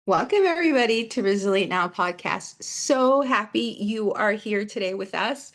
Welcome, everybody, to Resilient Now podcast. So happy you are here today with us.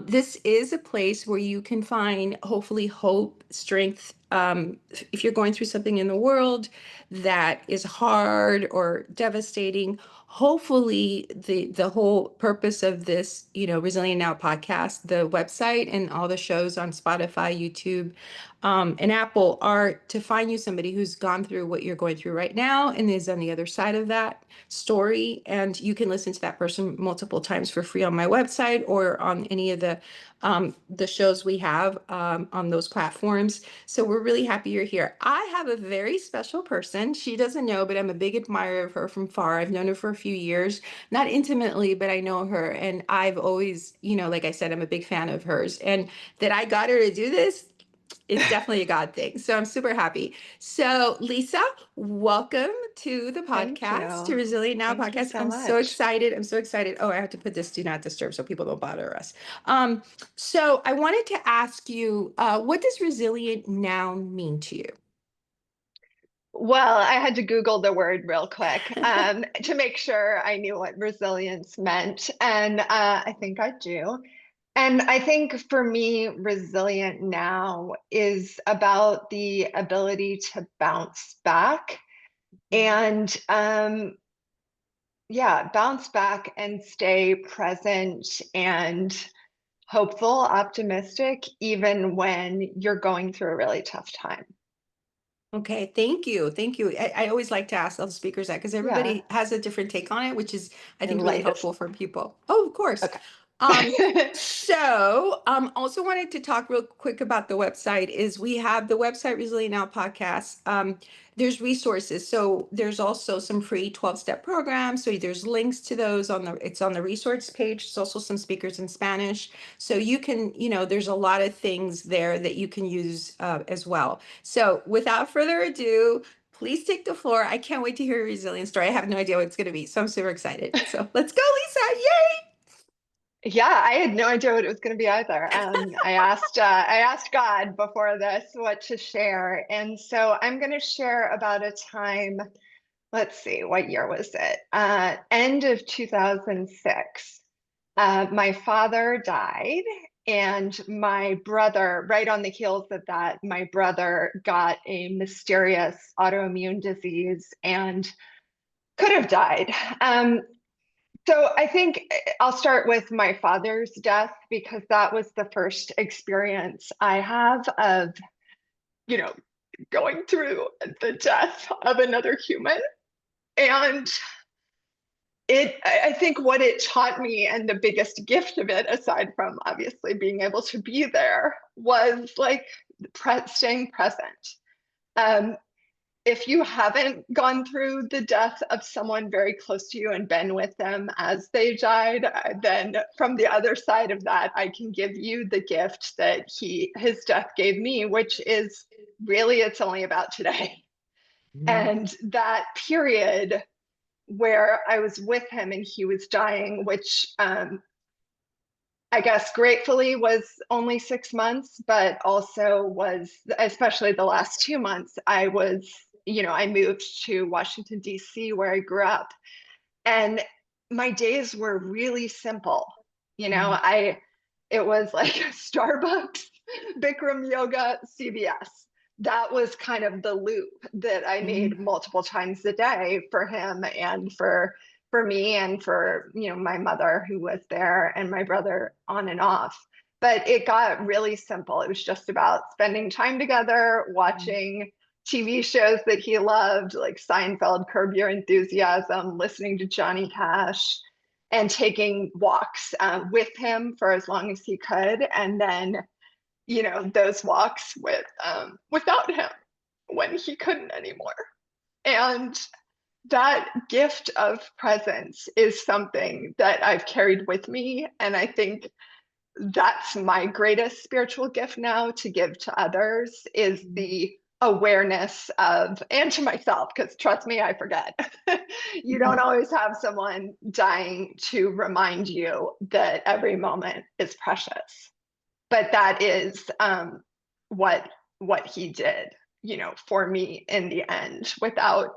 This is a place where you can find, hopefully, hope, strength. If you're going through something in the world that is hard or devastating, hopefully, the whole purpose of this, Resilient Now podcast, the website, and all the shows on Spotify, YouTube, and Apple are to find you somebody who's gone through what you're going through right now and is on the other side of that story. And you can listen to that person multiple times for free on my website or on any of the shows we have on those platforms. So we're really happy you're here. I have a very special person. She doesn't know, but I'm a big admirer of her from far. I've known her for a few years, not intimately, but I know her. And I've always, like I said, I'm a big fan of hers. And that I got her to do this, it's definitely a God thing. So I'm super happy. So, Lisa, welcome to the Thank podcast, to you. Resilient Now Thank you podcast. so I'm so much. excited. I'm so excited. Oh, I have to put this do not disturb so people don't bother us. Um, so I wanted to ask you, what does resilient now mean to you? Well, I had to Google the word real quick to make sure I knew what resilience meant. And I think I do. And I think for me, resilient now is about the ability to bounce back and, yeah, bounce back and stay present and hopeful, optimistic, even when you're going through a really tough time. Okay, thank you. Thank you. I always like to ask all the speakers that because Yeah. everybody has a different take on it, which is, I I think, really love this. helpful for people. Oh, of course. Okay. Also wanted to talk real quick about the website is we have the website Resilient Now podcast. There's resources. So there's also some free 12-step programs. So there's links to those it's on the resource page. There's also some speakers in Spanish. So you can, there's a lot of things there that you can use as well. So without further ado, please take the floor. I can't wait to hear your resilience story. I have no idea what it's going to be, so I'm super excited. So let's go, Lisa. Yeah, I had no idea what it was going to be either. I asked God before this what to share, and so I'm going to share about a time. Let's see, what year was it? End of 2006. My father died, and my brother, right on the heels of that, my brother got a mysterious autoimmune disease and could have died. So I think I'll start with my father's death because that was the first experience I have of, you know, going through the death of another human. And I think what it taught me, and the biggest gift of it, aside from obviously being able to be there, was like staying present. Um, if you haven't gone through the death of someone very close to you and been with them as they died, then from the other side of that, I can give you the gift that his death gave me, which is really it's only about today. Yay. And that period where I was with him and he was dying, which I guess gratefully was only 6 months, but also was, especially the last 2 months, I moved to Washington, D.C., where I grew up. And my days were really simple. It was like Starbucks, Bikram yoga, CVS. That was kind of the loop that I made multiple times a day for him and for me and for my mother who was there and my brother on and off. But it got really simple. It was just about spending time together, watching TV shows that he loved, like Seinfeld, Curb Your Enthusiasm, listening to Johnny Cash, and taking walks with him for as long as he could. And then, those walks without him when he couldn't anymore. And that gift of presence is something that I've carried with me. And I think that's my greatest spiritual gift now to give to others is the awareness of, and to myself, because trust me, I forget. You don't always have someone dying to remind you that every moment is precious. But that is what he did, for me in the end, without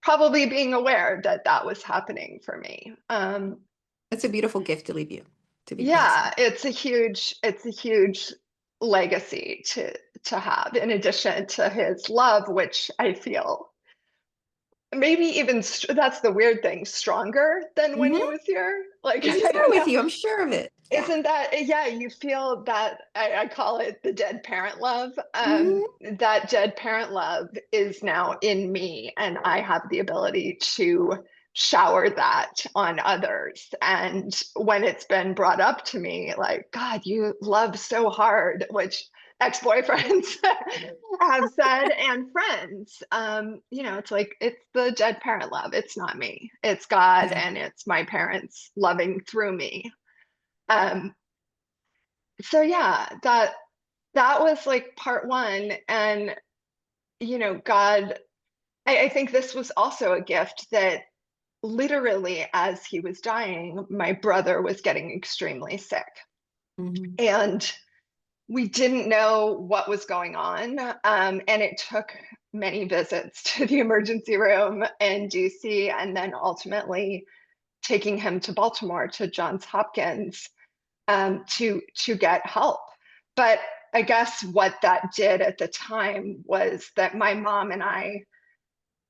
probably being aware that that was happening for me. That's a beautiful gift to leave you, to be Yeah, passing. it's a huge legacy to have in addition to his love, which I feel maybe even that's the weird thing, stronger than when he Hmm. was here. Like He's I there feel with you. I'm sure of it. Yeah. isn't that, yeah, you feel that I call it the dead parent love. Hmm. That dead parent love is now in me, and I have the ability to shower that on others. And when it's been brought up to me, like, God, you love so hard, which ex-boyfriends have said, and friends, it's like, it's the dead parent love. It's not me. It's God, Yeah. and it's my parents loving through me. Um, so yeah, that was like part one. And God, I think this was also a gift that literally as he was dying, my brother was getting extremely sick. Hmm. And we didn't know what was going on. And it took many visits to the emergency room in DC, and then ultimately taking him to Baltimore to Johns Hopkins, to get help. But I guess what that did at the time was that my mom and I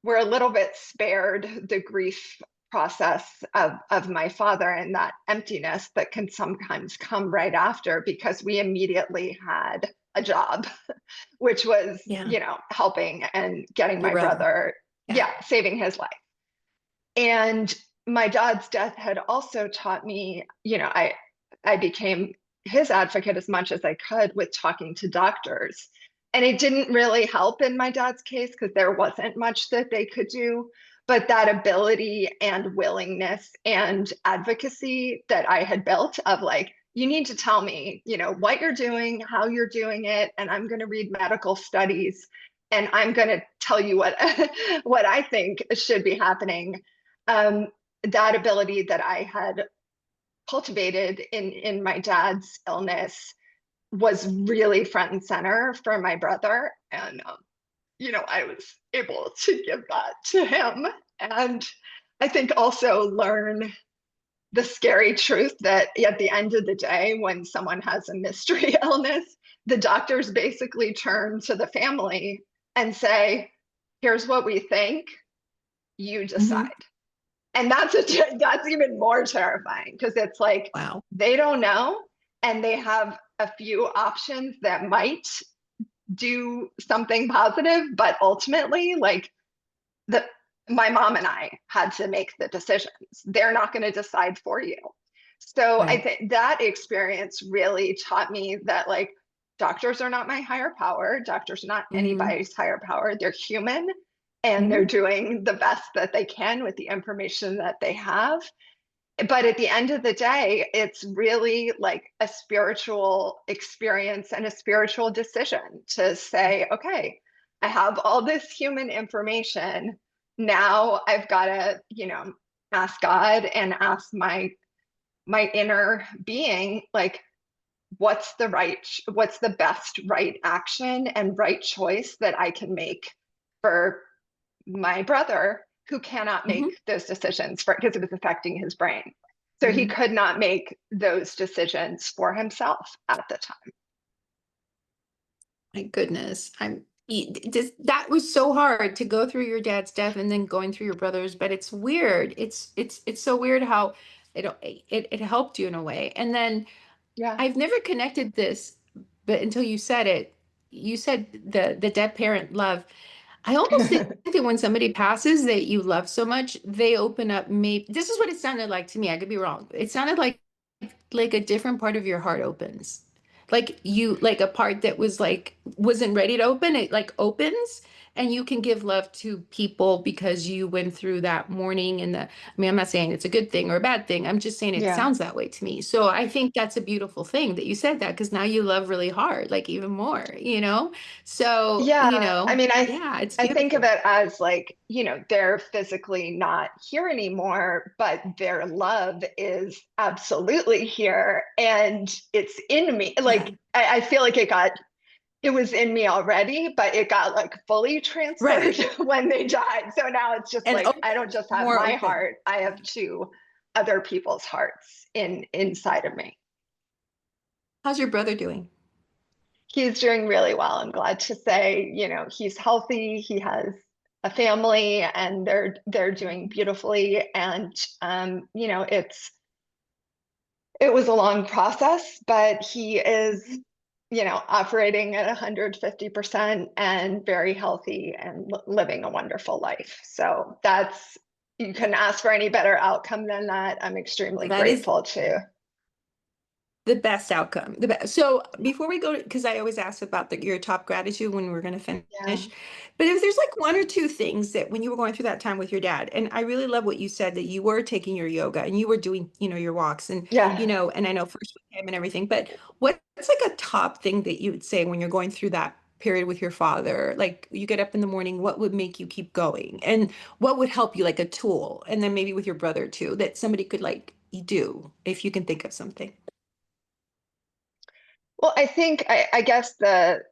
were a little bit spared the grief process of my father and that emptiness that can sometimes come right after, because we immediately had a job, which was, Yeah. helping and getting Your my brother. brother, Yeah. yeah, saving his life. And my dad's death had also taught me, I became his advocate as much as I could with talking to doctors. And it didn't really help in my dad's case because there wasn't much that they could do. But that ability and willingness and advocacy that I had built of like, you need to tell me, what you're doing, how you're doing it, and I'm going to read medical studies, and I'm going to tell you what what I think should be happening. That ability that I had cultivated in my dad's illness was really front and center for my brother. And, I was able to give that to him. And I think also learn the scary truth that at the end of the day, when someone has a mystery illness, the doctors basically turn to the family and say, here's what we think, you decide. Hmm. And that's even more terrifying because it's like Wow. they don't know, and they have a few options that might do something positive, but ultimately, like, the my mom and I had to make the decisions. They're not going to decide for you. So I Right. think that experience really taught me that, like, doctors are not my higher power. Doctors are not Hmm. anybody's higher power. They're human, and they're Hmm. doing the best that they can with the information that they have. But at the end of the day, it's really like a spiritual experience and a spiritual decision to say, okay, I have all this human information. Now I've got to, ask God and ask my inner being, like, what's the best right action and right choice that I can make for my brother, who cannot make Hmm. those decisions for because it was affecting his brain. So he Hmm. could not make those decisions for himself at the time. My goodness. That was so hard to go through your dad's death and then going through your brother's, but it's weird. It's so weird how it helped you in a way. And then Yeah. I've never connected this, but until you said it, you said the dead parent love. I almost think that when somebody passes that you love so much, they open up. Maybe this is what it sounded like to me. I could be wrong. It sounded like a different part of your heart opens. Like you, like a part that was like wasn't ready to open, it like opens, and you can give love to people because you went through that mourning and I mean, I'm not saying it's a good thing or a bad thing. I'm just saying it Yeah. sounds that way to me. So I think that's a beautiful thing that you said that because now you love really hard, like even more, you know? So, Yeah. I mean, yeah, it's I think of beautiful. it as like, they're physically not here anymore, but their love is absolutely here and it's in me. Yeah. Like, I feel like it was in me already, but it got like fully transferred Right. when they died. So now it's just And like open, I don't just have more my open. heart, I have two other people's hearts inside of me. How's your brother doing? He's doing really well. I'm glad to say, he's healthy, he has a family, and they're doing beautifully. And it was a long process, but he is, operating at 150% and very healthy and living a wonderful life. So you couldn't ask for any better outcome than that. I'm extremely That is grateful to. the best outcome. The best. So before we go, because I always ask about your top gratitude when we're going to Yeah. finish, but if there's like one or two things that when you were going through that time with your dad, and I really love what you said that you were taking your yoga and you were doing, your walks and, Yeah. and I know first with him and everything, but what's like a top thing that you would say when you're going through that period with your father? Like you get up in the morning, what would make you keep going? And what would help you, like a tool? And then maybe with your brother too, that somebody could like do if you can think of something. Well, I guess the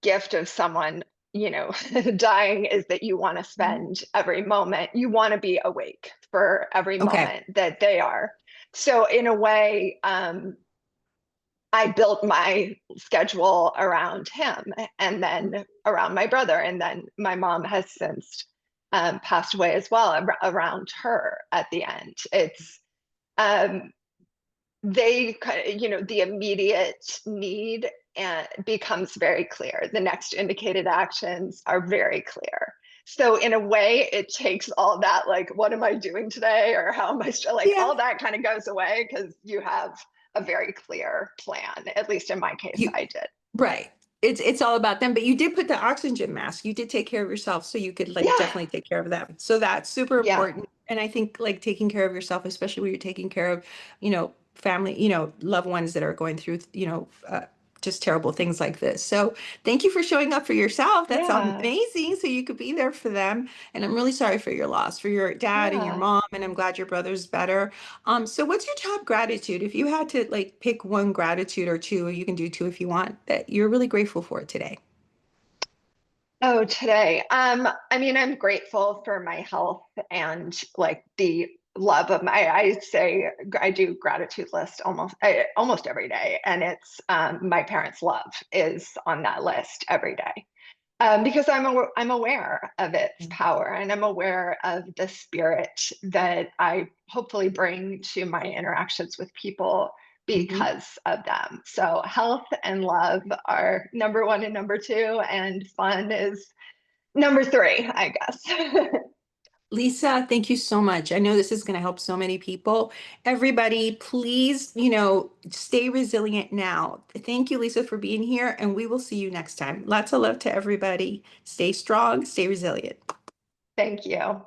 gift of someone, dying is that you want to Mhm. spend every moment, you want to be awake for every Okay. moment that they are. So in a way, I built my schedule around him and then around my brother. And then my mom has since passed away as well around her at the end. It's um, the immediate need and becomes very clear. The next indicated actions are very clear. So in a way, it takes all that, like, what am I doing today? Or how am I still like Yeah. all that kind of goes away because you have a very clear plan. At least in my case, You I did. right. It's all about them. But you did put the oxygen mask. You did take care of yourself, so you could like Yeah. definitely take care of them. So that's super Yeah. important. And I think like taking care of yourself, especially when you're taking care of, family, loved ones that are going through, just terrible things like this. So thank you for showing up for yourself. That's Yeah. amazing. So you could be there for them. And I'm really sorry for your loss, for your dad and your Yeah. mom. And I'm glad your brother's better. So what's your top gratitude? If you had to like pick one gratitude or two, or you can do two if you want, that you're really grateful for today. Oh, today. I mean, I'm grateful for my health and like the love of I say I do gratitude list almost every day. And it's my parents' love is on that list every day. Because I'm aware of its Mm. power and I'm aware of the spirit that I hopefully bring to my interactions with people Mhm. because of them. So health and love are number one and number two, and fun is number three, I guess. Lisa, thank you so much. I know this is going to help so many people. Everybody, please, stay resilient now. Thank you, Lisa, for being here, and we will see you next time. Lots of love to everybody. Stay strong, stay resilient. Thank you.